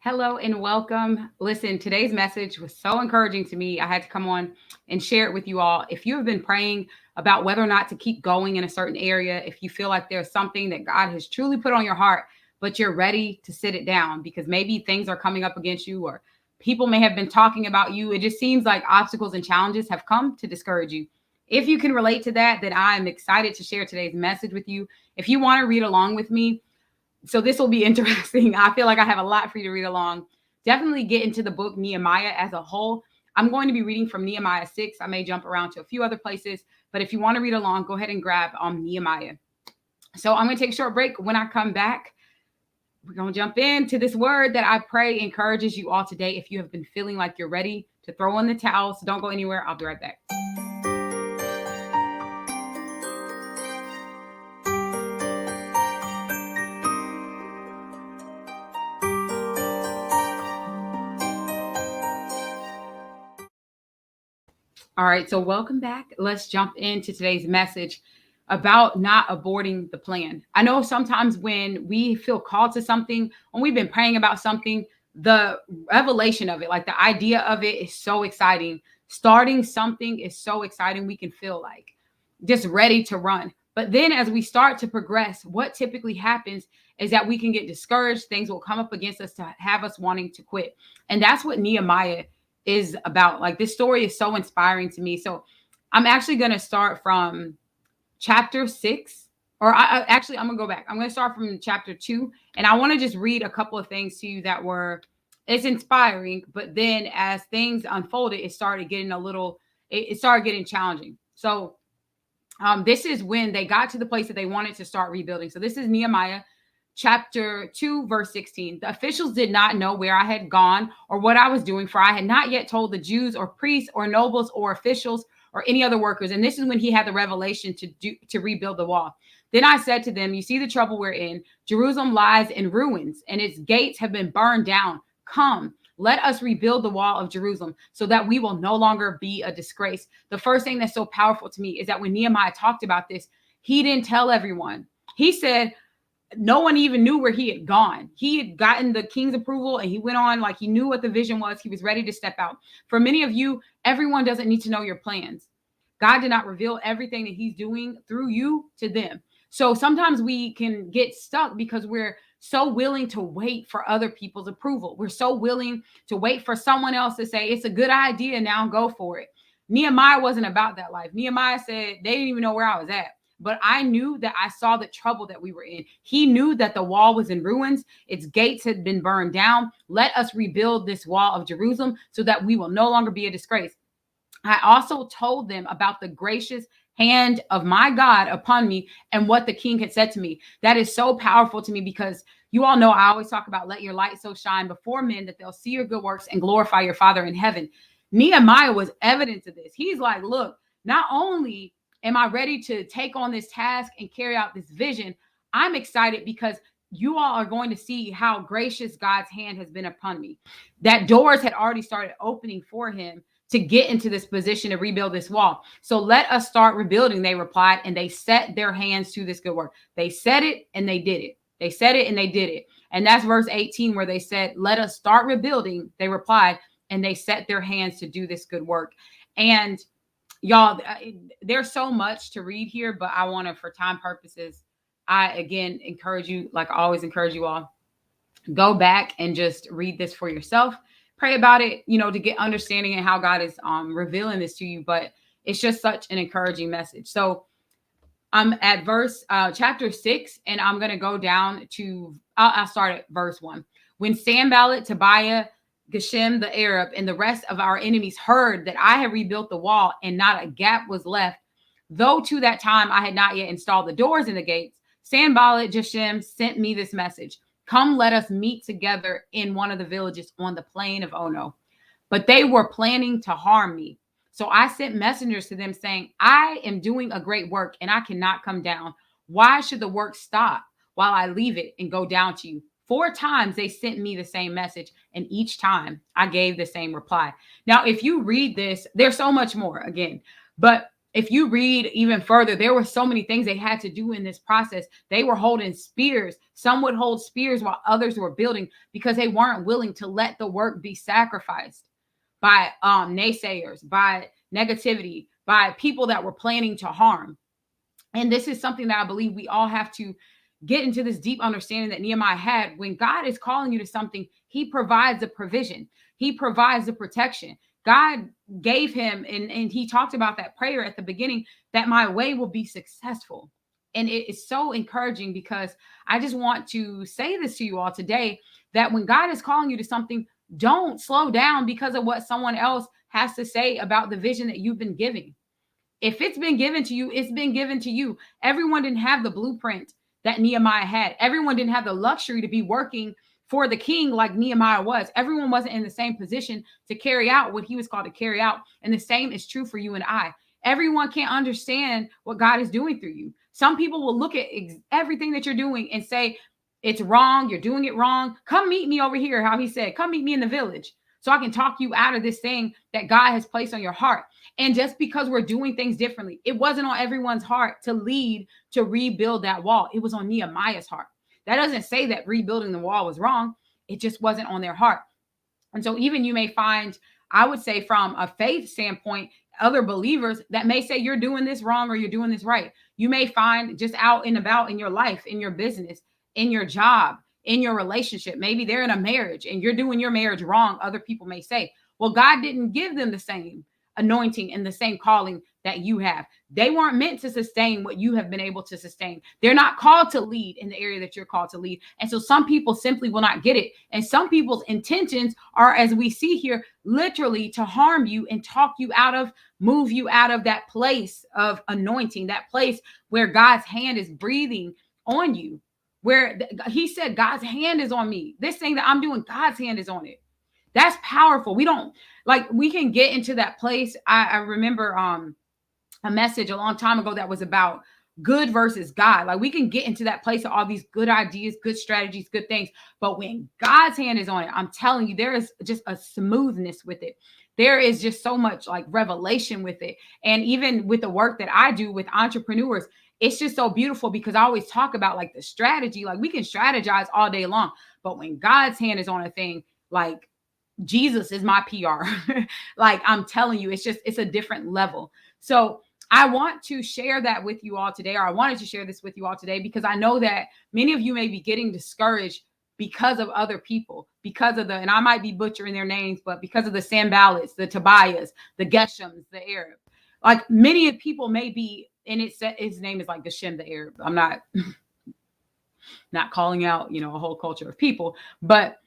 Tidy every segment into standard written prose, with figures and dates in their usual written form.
Hello and welcome. Listen, today's message was so encouraging to me. I had to come on and share it with you all. If you have been praying about whether or not to keep going in a certain area, if you feel like there's something that God has truly put on your heart, but you're ready to sit it down because maybe things are coming up against you or people may have been talking about you, it just seems like obstacles and challenges have come to discourage you. If you can relate to that, then I am excited to share today's message with you. If you want to read along with me, so this will be interesting. I feel like I have a lot for you to read along. Definitely get into the book Nehemiah as a whole. I'm going to be reading from Nehemiah 6. I may jump around to a few other places, but if you want to read along, go ahead and grab Nehemiah. So I'm going to take a short break. When I come back, we're going to jump into this word that I pray encourages you all today. If you have been feeling like you're ready to throw in the towel, so don't go anywhere. I'll be right back. All right, so welcome back. Let's jump into today's message about not aborting the plan. I know sometimes when we feel called to something, when we've been praying about something, the revelation of it, like the idea of it is so exciting. Starting something is so exciting. We can feel like just ready to run. But then as we start to progress, what typically happens is that we can get discouraged. Things will come up against us to have us wanting to quit. And that's what Nehemiah is about. Like this story is so inspiring to me. So I'm actually going to start from chapter 6, or I'm going to go back. I'm going to start from chapter 2, and I want to just read a couple of things to you that were it's inspiring, but then as things unfolded, it started getting it started getting challenging. So this is when they got to the place that they wanted to start rebuilding. So this is Nehemiah chapter 2, verse 16. The officials did not know where I had gone or what I was doing, for I had not yet told the Jews or priests or nobles or officials or any other workers. And this is when he had the revelation to rebuild the wall. Then I said to them, you see the trouble we're in. Jerusalem lies in ruins and its gates have been burned down. Come, let us rebuild the wall of Jerusalem so that we will no longer be a disgrace. The first thing that's so powerful to me is that when Nehemiah talked about this, he didn't tell everyone. He said, no one even knew where he had gone. He had gotten the king's approval and he went on like he knew what the vision was. He was ready to step out. For many of you, everyone doesn't need to know your plans. God did not reveal everything that he's doing through you to them. So sometimes we can get stuck because we're so willing to wait for other people's approval. We're so willing to wait for someone else to say, it's a good idea, now go for it. Nehemiah wasn't about that life. Nehemiah said, they didn't even know where I was at. But I knew that I saw the trouble that we were in. He knew that the wall was in ruins. Its gates had been burned down. Let us rebuild this wall of Jerusalem so that we will no longer be a disgrace. I also told them about the gracious hand of my God upon me and what the king had said to me. That is so powerful to me because you all know I always talk about let your light so shine before men that they'll see your good works and glorify your Father in heaven. Nehemiah was evidence of this. He's like, look, not only am I ready to take on this task and carry out this vision, I'm excited because you all are going to see how gracious God's hand has been upon me. That doors had already started opening for him to get into this position to rebuild this wall. So let us start rebuilding, they replied, and they set their hands to this good work. They said it and they did it. They said it and they did it. And that's verse 18 where they said, let us start rebuilding, they replied, and they set their hands to do this good work. And y'all, there's so much to read here, but I want to, for time purposes, I again encourage you, like I always encourage you all, go back and just read this for yourself. Pray about it, to get understanding and how God is revealing this to you. But it's just such an encouraging message. So I'm at chapter 6, and I'm going to go down to, I'll start at verse 1. When Sanballat, Tobiah, Geshem the Arab, and the rest of our enemies heard that I had rebuilt the wall and not a gap was left, though to that time I had not yet installed the doors in the gates, Sanballat, Geshem sent me this message. Come, let us meet together in one of the villages on the plain of Ono. But they were planning to harm me. So I sent messengers to them saying, I am doing a great work and I cannot come down. Why should the work stop while I leave it and go down to you? 4 times they sent me the same message, and each time I gave the same reply. Now, if you read this, there's so much more again, but If you read even further, there were so many things they had to do in this process. They were holding spears. Some would hold spears while others were building because they weren't willing to let the work be sacrificed by naysayers, by negativity, by people that were planning to harm. And this is something that I believe we all have to get into this deep understanding that Nehemiah had. When God is calling you to something, he provides the provision, he provides the protection. God gave him, and he talked about that prayer at the beginning, that my way will be successful. And it is so encouraging because I just want to say this to you all today, that when God is calling you to something, don't slow down because of what someone else has to say about the vision that you've been giving. If it's been given to you, it's been given to you. Everyone didn't have the blueprint that Nehemiah had. Everyone didn't have the luxury to be working for the king like Nehemiah was. Everyone wasn't in the same position to carry out what he was called to carry out. And the same is true for you and I. Everyone can't understand what God is doing through you. Some people will look at everything that you're doing and say, it's wrong. You're doing it wrong. Come meet me over here. How he said, come meet me in the village so I can talk you out of this thing that God has placed on your heart. And just because we're doing things differently, it wasn't on everyone's heart to lead to rebuild that wall. It was on Nehemiah's heart. That doesn't say that rebuilding the wall was wrong. It just wasn't on their heart. And so even you may find, I would say from a faith standpoint, other believers that may say you're doing this wrong or you're doing this right. You may find just out and about in your life, in your business, in your job, in your relationship. Maybe they're in a marriage and you're doing your marriage wrong. Other people may say, well, God didn't give them the same anointing and the same calling that you have. They weren't meant to sustain what you have been able to sustain. They're not called to lead in the area that you're called to lead. And so some people simply will not get it. And some people's intentions are, as we see here, literally to harm you and talk you out of, move you out of that place of anointing, that place where God's hand is breathing on you, where he said, God's hand is on me. This thing that I'm doing, God's hand is on it. That's powerful. We don't like, we can get into that place. I remember a message a long time ago that was about good versus God. Like we can get into that place of all these good ideas, good strategies, good things. But when God's hand is on it, I'm telling you, there is just a smoothness with it. There is just so much like revelation with it. And even with the work that I do with entrepreneurs, it's just so beautiful because I always talk about like the strategy. Like we can strategize all day long, but when God's hand is on a thing, like Jesus is my PR. Like I'm telling you, it's a different level. So I want to share that with you all today, or I wanted to share this with you all today, because I know that many of you may be getting discouraged because of other people, because of and I might be butchering their names, but because of the Sanballats, the Tobias, the Geshems, the Arab. Like many people may be, and his name is like Geshem the Arab. I'm not calling out, a whole culture of people, but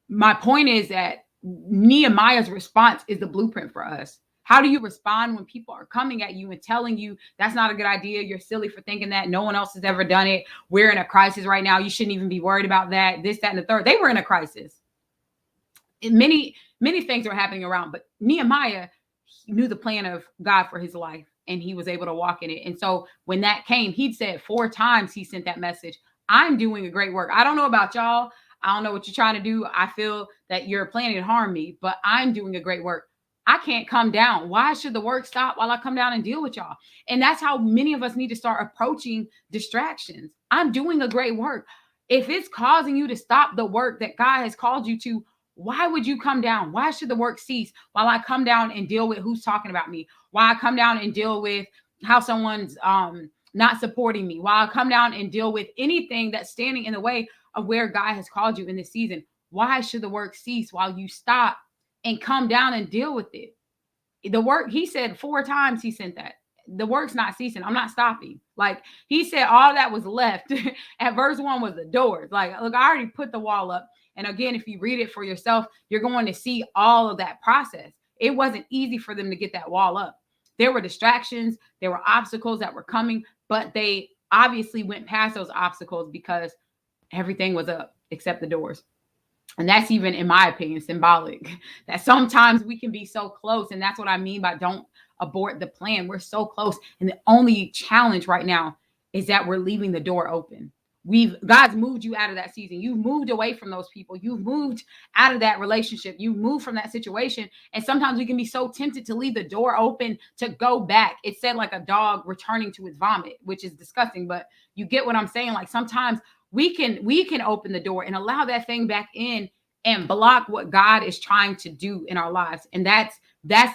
my point is that Nehemiah's response is the blueprint for us. How do you respond when people are coming at you and telling you that's not a good idea? You're silly for thinking that. No one else has ever done it. We're in a crisis right now. You shouldn't even be worried about that. This, that, and the third. They were in a crisis. And many things were happening around, but Nehemiah knew the plan of God for his life and he was able to walk in it. And so when that came, he'd said 4 times he sent that message. I'm doing a great work. I don't know about y'all. I don't know what you're trying to do. I feel that you're planning to harm me, but I'm doing a great work. I can't come down. Why should the work stop while I come down and deal with y'all? And that's how many of us need to start approaching distractions. I'm doing a great work. If it's causing you to stop the work that God has called you to, why would you come down? Why should the work cease while I come down and deal with who's talking about me? Why I come down and deal with how someone's not supporting me? Why I come down and deal with anything that's standing in the way of where God has called you in this season? Why should the work cease while you stop and come down and deal with it? The work, he said 4 times he sent that. The work's not ceasing. I'm not stopping. Like he said, all that was left at verse 1 was the doors. Like, look, I already put the wall up. And again, if you read it for yourself, you're going to see all of that process. It wasn't easy for them to get that wall up. There were distractions. There were obstacles that were coming, but they obviously went past those obstacles because everything was up except the doors. And that's even, in my opinion, symbolic that sometimes we can be so close. And that's what I mean by don't abort the plan. We're so close. And the only challenge right now is that we're leaving the door open. God's moved you out of that season. You've moved away from those people. You've moved out of that relationship. You've moved from that situation. And sometimes we can be so tempted to leave the door open to go back. It said like a dog returning to its vomit, which is disgusting, but you get what I'm saying. Like sometimes we can open the door and allow that thing back in and block what God is trying to do in our lives. And that's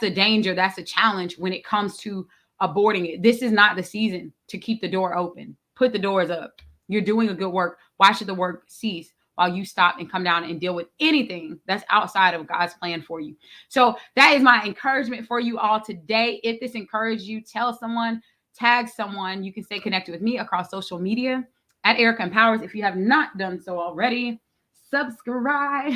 the danger. That's a challenge when it comes to aborting it. This is not the season to keep the door open. Put the doors up. You're doing a good work. Why should the work cease while you stop and come down and deal with anything that's outside of God's plan for you? So that is my encouragement for you all today. If this encouraged you, tell someone, tag someone. You can stay connected with me across social media at Erica Empowers. If you have not done so already, subscribe.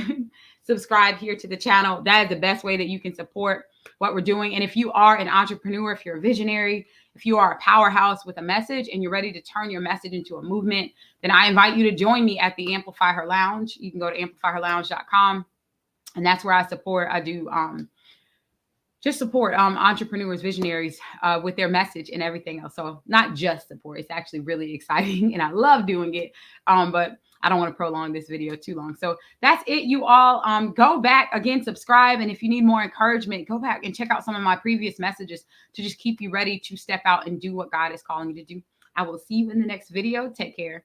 Subscribe here to the channel. That is the best way that you can support what we're doing. And if you are an entrepreneur, if you're a visionary, if you are a powerhouse with a message and you're ready to turn your message into a movement, then I invite you to join me at the Amplify Her Lounge. You can go to amplifyherlounge.com, and that's where I do just support entrepreneurs, visionaries with their message and everything else. So not just support. It's actually really exciting and I love doing it. But I don't want to prolong this video too long. So that's it, you all. Go back again, subscribe. And if you need more encouragement, go back and check out some of my previous messages to just keep you ready to step out and do what God is calling you to do. I will see you in the next video. Take care.